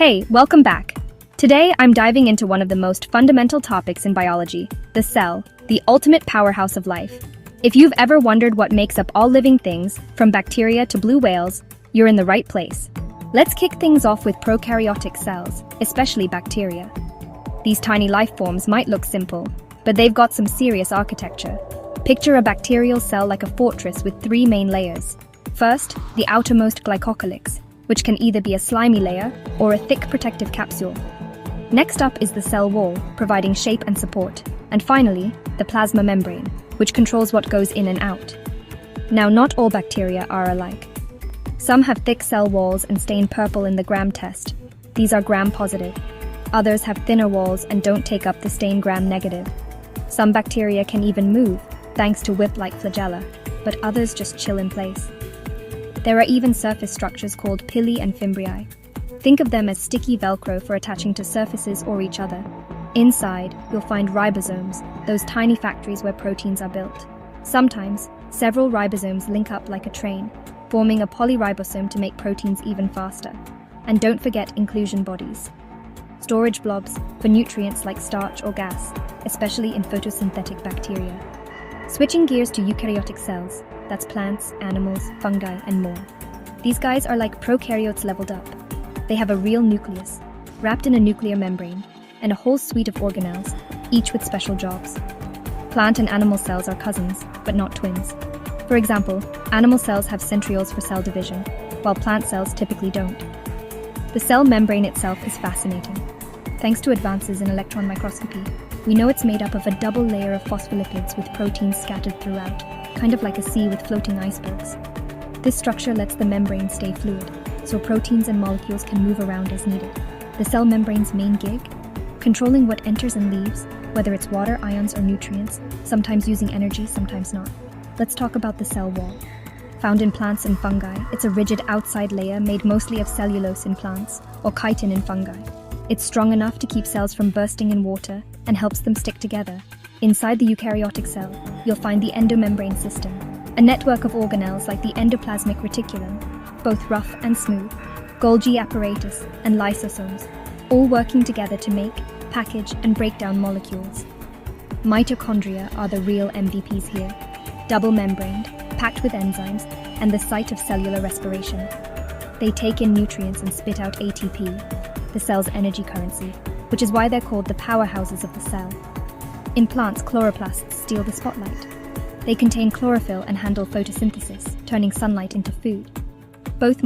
Hey, welcome back. Today, I'm diving into one of the most fundamental topics in biology, the cell, the ultimate powerhouse of life. If you've ever wondered what makes up all living things, from bacteria to blue whales, you're in the right place. Let's kick things off with prokaryotic cells, especially bacteria. These tiny life forms might look simple, but they've got some serious architecture. Picture a bacterial cell like a fortress with three main layers. First, the outermost glycocalyx, which can either be a slimy layer or a thick protective capsule. Next up is the cell wall, providing shape and support. And finally, the plasma membrane, which controls what goes in and out. Now, not all bacteria are alike. Some have thick cell walls and stain purple in the Gram test. These are Gram-positive. Others have thinner walls and don't take up the stain Gram-negative. Some bacteria can even move, thanks to whip-like flagella, but others just chill in place. There are even surface structures called pili and fimbriae. Think of them as sticky Velcro for attaching to surfaces or each other. Inside, you'll find ribosomes, those tiny factories where proteins are built. Sometimes, several ribosomes link up like a train, forming a polyribosome to make proteins even faster. And don't forget inclusion bodies, storage blobs for nutrients like starch or gas, especially in photosynthetic bacteria. Switching gears to eukaryotic cells, that's plants, animals, fungi, and more. These guys are like prokaryotes leveled up. They have a real nucleus, wrapped in a nuclear membrane, and a whole suite of organelles, each with special jobs. Plant and animal cells are cousins, but not twins. For example, animal cells have centrioles for cell division, while plant cells typically don't. The cell membrane itself is fascinating. Thanks to advances in electron microscopy, we know it's made up of a double layer of phospholipids with proteins scattered throughout, kind of like a sea with floating icebergs. This structure lets the membrane stay fluid, so proteins and molecules can move around as needed. The cell membrane's main gig? Controlling what enters and leaves, whether it's water, ions, or nutrients, sometimes using energy, sometimes not. Let's talk about the cell wall. Found in plants and fungi, it's a rigid outside layer made mostly of cellulose in plants, or chitin in fungi. It's strong enough to keep cells from bursting in water and helps them stick together. Inside the eukaryotic cell, you'll find the endomembrane system, a network of organelles like the endoplasmic reticulum, both rough and smooth, Golgi apparatus, and lysosomes, all working together to make, package, and break down molecules. Mitochondria are the real MVPs here, double-membraned, packed with enzymes, and the site of cellular respiration. They take in nutrients and spit out ATP, the cell's energy currency, which is why they're called the powerhouses of the cell. In plants, chloroplasts steal the spotlight. They contain chlorophyll and handle photosynthesis, turning sunlight into food. Both